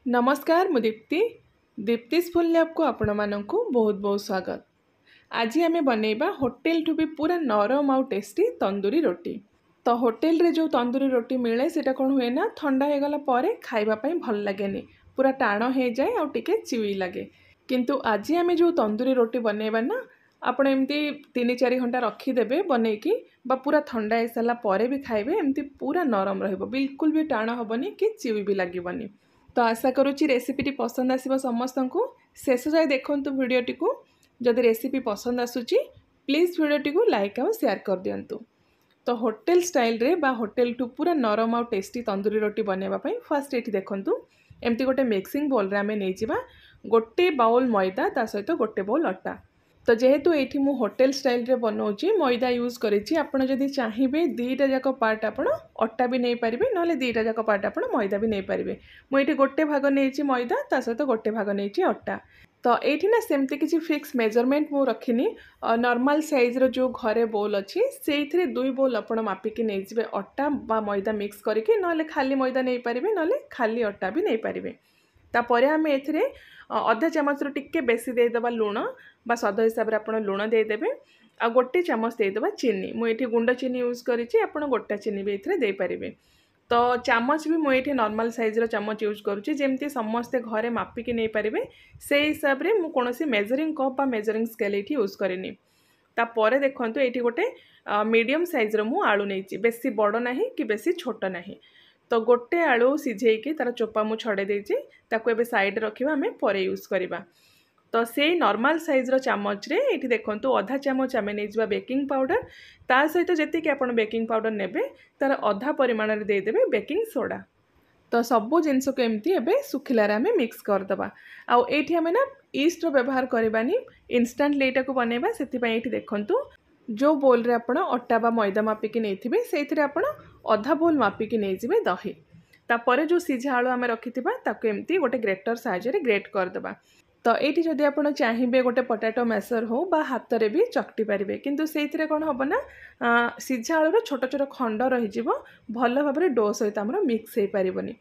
नमस्कार मु Deepti दीप्तिस full lab को आपण मानक बहुत बहुत स्वागत। आज आम बनैबा होटेल ठू भी पूरा नरम आउ टेस्टी तंदूरी रोटी। तो होटेल रे जो तंदूरी रोटी मिले सेटा कौन हुए ना ठंडा हो गला परे खाइबा पई भल लागेनी, पूरा टाण हो जाए आउ टिके चिवी लगे। किंतु आज आम जो तंदूरी रोटी बनैबा ना आपण एमती 3-4 घंटा रखीदेवे बनैकी बा पूरा ठंडा हो सारा परे भी खाइबे एमती पूरा नरम रहिबो, बिल्कुल भी टाण हबनी कि चिवी भी लागबनी। तो आशा करुच्ची रेसिपीटी पसंद आसो समस्त को शेष जाए देखूँ भिडटी को। जदि रेसिपी पसंद आसूची प्लीज भिडटी को लाइक और शेयर कर दिंतु। तो होटेल स्टाइल रे बा होटेल टू पूरा नरम और टेस्टी तंदूरी रोटी बनवाई फास्ट ये देखूँ एमती गोटे मिक्सिंग बोल रे आमे नहीं गोटे बाउल मैदा ता सहित गोटे बाउल अटा। तो जेहेतु ये मु होटेल स्टाइल रे बनाऊँगी मैदा यूज करी आपड़ जदि चाहिए दीटा जाक पार्ट आप अटा भी नहीं पारे ना दीटा जाक पार्ट आप मैदा भी नहीं पारे। मुझे गोटे भाग नहीं मैदा ता सहित गोटे भाग नहीं अटा। तो ये ना सेमती किसी फिक्स मेजरमेंट मु रखिनी। नॉर्मल साइज रो जो घरे बोल अच्छी से 2 बोल आप मापिकी नहीं अटा बा मैदा मिक्स करके ना खाली मैदा नहीं पारे ना खाली अटा भी नहीं पारे। तापर आम ए अधा चामच टिके बेसी देदेबा लुण बा स्वाद हिसाब से आप लुण देदेवे आ गोटे चामच देदेबा चीनी। मुझे गुंड चीनी यूज करी आप गोटा चीनी भी ये पारे। तो चामच भी मुझे नॉर्मल साइज रो चामच यूज करुँची जमती समस्ते घरे मापिकी नहीं पारे से हिसाब से मुझे कौन मेजरिंग कप बा मेजरिंग स्केल ये यूज करनी। तापर देखूँ ये गोटे मीडियम साइज रो मु आलू नहीं, बेसी बड़ ना कि बेसी छोट ना। तो गोटे आलू सिझेकी तार चोपा मु छड़े देछि ताको एबे साइड रखिबा आमे परे यूज करिबा। तो से नॉर्मल साइज रो चामच रे एठी देखंतु आधा चामच आमे नै जिबा बेकिंग पाउडर ता सहित जति कि आपण बेकिंग पाउडर नेबे तार आधा परिमाण रे दे देबे बेकिंग सोडा। तो सबु जिनस को एमती एबे सुखिला रे आमे मिक्स कर दबा। आ एठी आमे ना ईस्ट रो व्यवहार करबानी, इंस्टेंट लेटा को बनेबा। सेति पई एठी देखंतु जो बोल रे आपण अटा बा मैदा मापिकी नहीं से आपण अधा बोल मापिकी नहीं जिबे दही। तापर जो सिझा आलू आमे रखिथिबा ताको एमती गोटे ग्रेटर साहाय्य रे ग्रेट कर दबा। तो ये जदि आप चाहिए गोटे पोटैटो मैसर हो बा हाथ रे भी चकटी पारे किंतु से कौन हम ना सिझा आलूर छोट छोट खंड रही भल भाव में डो सहित आमर मिक्स हो पारबनी।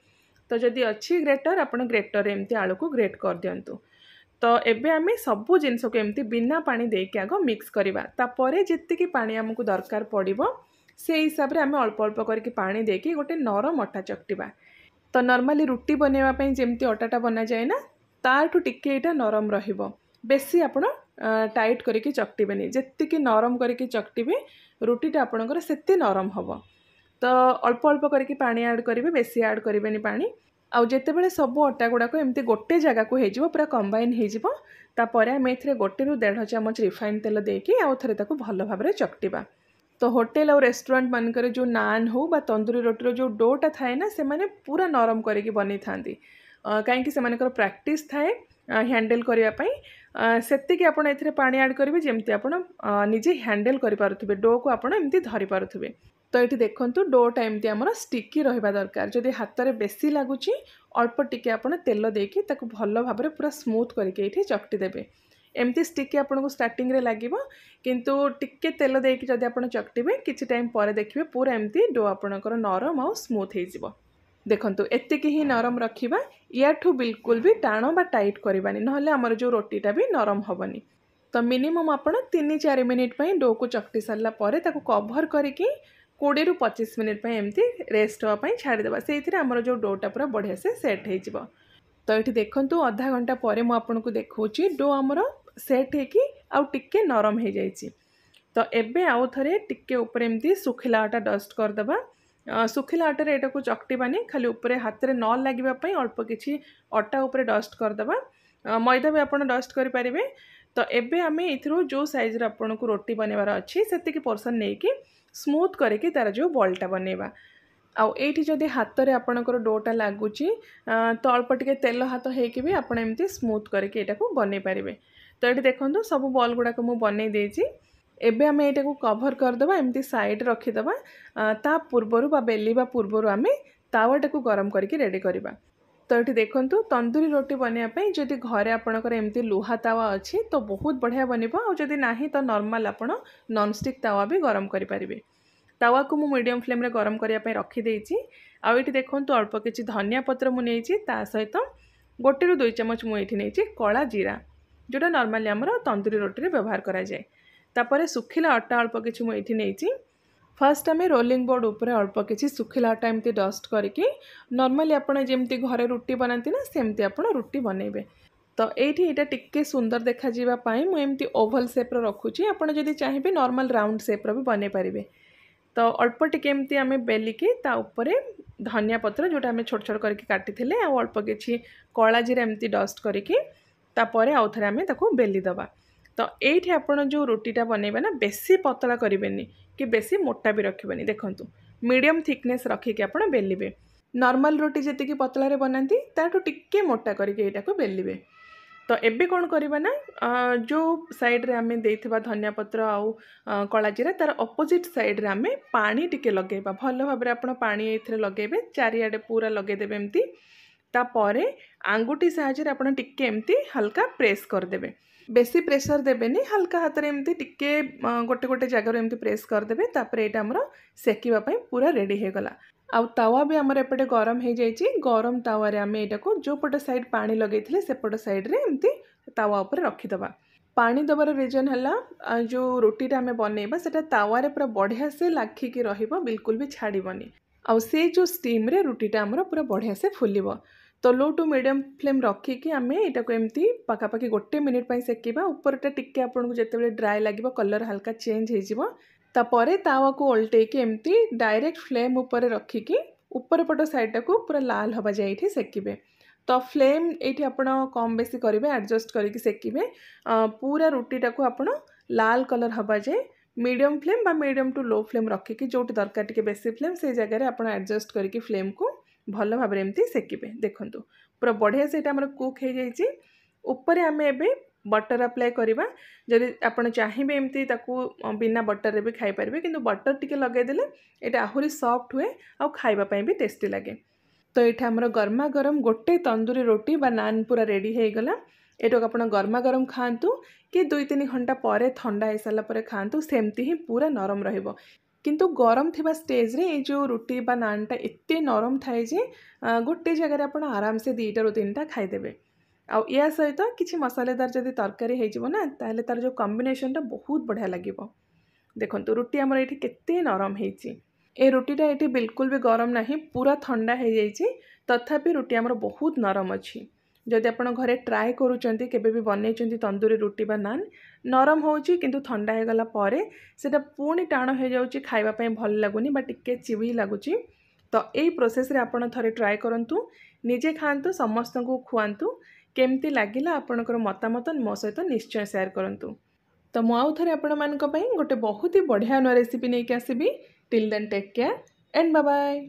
तो जदि अच्छी ग्रेटर आप ग्रेटर एमती आलू को ग्रेट कर दिंतु। तो एबे आमे सबू जिनस को एमती बिना पानी देके आग मिक्स करवा। तापर जी पानी आमको दरकार पड़ो से हिसाब से आम अल्प अल्प करके पानी देके गोटे नरम अटा चकटिबा। तो नॉर्मली रुटी बनवाई जमती अटाटा बना जाए ना ताठू टिके यहाँ नरम रहिबो, बेसी आपण टाइट करके चकटिबेनी। जेतिकी नरम करके चकटिबे रुटीटा आपणकर सेते नरम हम। तो अल्प अल्प करके पानी ऐड करेंगे, बेसी ऐड करेंगे पानी। आउ जितेबाला सब अटा गुड़ाक एमती गोटे जगह को हो पूरा कंबाइन होपर आम ए 1 ରୁ 1.5 चामच रिफाइन तेल देकी आउ थे भल भाव में चकटिबा। तो होटेल और रेस्टोरेंट मानकर जो नान हो बा तंदूरी रोटीर जो डोटा थाए ना से माने पूरा नरम करके बनी था कहीं से प्रैक्टिस थाए हैंडल करने से आपड़ ए पानी ऐड करेंगे जमती आप निजे हैंडल करें डो को आप एमती धरी पारे। तो ये देखूँ डोटा एमती आमर स्टिकी रहा दरकार। जदि हाथ में बेसी लगुच अल्प टिके आप तेल देकी भल भाव में पूरा स्मूथ करके चकटी देवे। एमती स्टिकी आपको स्टार्टिंग रे लगे किंतु टिके तेल देकी जदि आप चकटिबे किछि टाइम पर देखिए पूरा एमती डो आपणकर नरम और स्मूथ हो। देखंतु एतिकी ही नरम रखिबा, याठू बिल्कुल भी टाण बा टाइट करबानी नहले हमर जो रोटीटा भी नरम हबनी। तो मिनिमम आपण 3-4 मिनिट पई डो को चकटी सारला परे ताको कवर करके 20 ରୁ 25 मिनिट पई एमती रेस्ट होआ पई छाड़ी देबा। सेइथिरे हमर जो डोटा पूरा बढ़िया से सेट हो जिवो। तो ये देखंतु आधा घंटा परे मु आपनको देखौची डो हमर सेट हेकी आउ टिके नरम हो जाइछि। तो एबे आउ थरे टिके ऊपर एमती सुखिला आटा डस्ट कर देबा। सुखिला आटार यहाँ को चकटिबानी, खाली उपरे हाथ में न लगे अल्प किसी अटा उपरे डस्ट करदबा। मैदा भी आप डस्ट करें। तो एबे आम जो साइज आपन को रोटी बनवार अच्छी से पोर्सन नहीं कि स्मूथ करके तार जो बॉलटा बनवा। आउ ये जदि हाथ में आपणकर डोटा लगुच तो अल्प टिके तेल हाथ होगी भी आप एमती स्मूथ करके यहाँ को बन पारे। तो ये देखो सब बॉल गुड़ाक मुझे बनई देछि। एबे आमे एटा को कवर करदबा, एमती साइड रखिदबा। ता पूर्वरु बा बेलिबा पूर्वरु आमे तावाटा को गरम करके रेडी करिबा। तो ये देखंतु तंदूरी रोटी बनया पई जदि घरे आपणकर एमती लुहा तावा अछि तो बहुत बढ़िया बनिबो। आ जदि नाही तो नॉर्मल आपण नॉन स्टिक तावा भी गरम करि परिबे। तावा को मु मीडियम फ्लेम रे गरम करिया पई रखि देछि। आ एठी देखंतु अल्प किछि धनिया पत्र मु नेछि ता सहित गोटे रु 2 चमच मुझे नहीं कला जीरा जोटा नॉर्मली आमर तंदूरी रोटी व्यवहार करा जाए। तापर सुखिला अटा अल्प किसी मुझे नहीं फर्स्ट आम रोलिंग बोर्ड उपर अल्प किसी सुखिला अटा एमती डस्ट करके नॉर्मली आपड़ जमी घरे रुटी बनाती ना सेमती आप रुटी बनइबे। तो ये यहाँ टिके सुंदर देखा मुझे ओवल सेप्र रखुची आपड़ जदि चाहिए नॉर्मल राउंड सेप्र भी बन पारे। तो अल्प टिके एमती आम बेलिकी ताऊपर धनिया पत्र जोटा आम छोट छोट करके काटी अल्प किसी कला जीरा एमती डस्ट करके आउ थे आम बेलीदबा। तो ये आपड़ जो रुटीटा बनइबा ना बेसी पतला करेंगे कि बेसी मोटा भी रखिबेनी। देखंतु मीडियम थिकनेस रखिके आपड़ बेलिबे। नॉर्मल रोटी जी पतलारे बनाती ताठू टिके मोटा करके यहाँ बेलिबे। तो एबे कौन करबा ना जो साइड रे आमे देइथिबा धनिया पत्र आउ कला जीरा तार अपोजिट साइड रे आमे पानी टिके लगेबा। भल भाबरे आपण पानी एथरे लगेबे चारियाडे पूरा लगे देबे एमती। तापरे आंगुठी साहाय्य आपण टिके एमती हल्का प्रेस कर देबे। बेसी प्रेशर देबेनी हल्का हाथ रे एमती टिके गोटे गोटे जगह एमती प्रेस कर देबे। तापरे एटा हमर सेकिबा पई पूरा रेडी हे गला। आउ तावा भी आमर एपटे गरम हो जाइए। गरम तावारे आम यहाँ को जो पट साइड पानी लगे सेपट साइड रे एमती तावा उपर रखीदबा। पानी दबार रिजन है जो रोटीटा आम बनइबा सेटा तावारे पूरा बढ़िया से लाखिकी रहिबो बिल्कुल भी छाड़बनी। आउ से जो स्टीम रे रोटीटा आमर पूरा बढ़िया से फुलिबो। तो लो टू मीडियम फ्लेम रखिकी आम यहाँ को एमती पाखापाखि गोटे मिनिट पर सेकिबा। उपरटा टिके आपको जितेबाला ड्राए लगे कलर हल्का चेंज हो तापरे तावा को ओल्टेकी एमती डायरेक्ट फ्लेम ऊपर रखिकी ऊपर पट साइडटा को पूरा लाल हवा जाए सेकिबे। तो फ्लेम ये आप कम बेसी करेंगे एडजस्ट करके सेकिबे। पूरा रुटीटा को आप लाल कलर हवा जाए मीडियम फ्लेम बा मीडियम टू लो फ्लेम रखिकी जोटी दरकार टिके बेसी फ्लेम से जगह आप एडजस्ट करके फ्लेम को भल भाव एमती सेकिबे। देखंतु पूरा बढ़िया से आमर कुक हो जाइए। ऊपर आम एबे बटर अप्लाई करवा। जदि आपड़ चाहिए एमती बिना बटर भी खाई पारे किंतु बटर टिके लगेदेले ये आहुरी सॉफ्ट हुए और खाइबा भी टेस्टी लगे। तो ये आमर गर्मा गरम गोटे तंदूरी रोटी बा नान पूरा रेडी हो गला। ये आप गर्मा गरम खातु कि 2-3 घंटा पर ठंडा हो सारापर खातु सेमती ही पूरा नरम रहिबो। किंतु गरम थिबा स्टेज रे ये जो रोटी बा नानटा एते नरम थाए जे गोटे जगह आप आराम से 2 ରୁ 3टा खाईदेवे। आउ या सहित किसी मसालेदार जदि तरकारी हो ना ताहले तार जो कॉम्बिनेशनटा बहुत बढ़िया लगे। देखंतु रुटी आमर ये केते नरम होइछि। ए रुटीटा ये बिल्कुल भी गरम नहीं पूरा ठंडा हो जाइए तथापि रुटी आमर बहुत नरम अच्छी। जदि आप घरे ट्राए करूचंती केबे भी बनैचंती तंदूरी रोटी बा नान नरम होउची किंतु ठंडा हो गला परे सेटा पुणी टाण हो जाउची खाइबा पई भल लागुनी बा टिके चिवी लागुची। तो यही प्रोसेस रे आपण थरे ट्राए करंतु निजे खांतु समस्त को खुआंतु केमती लागिला आपणकर मतामत मो सहित निश्चय शेयर करंतु। तो मु आउ थरे आपण मानक पई गोटे बहुत ही बढ़िया न रेसिपी नै के आसीबी। Till then take care and bye bye.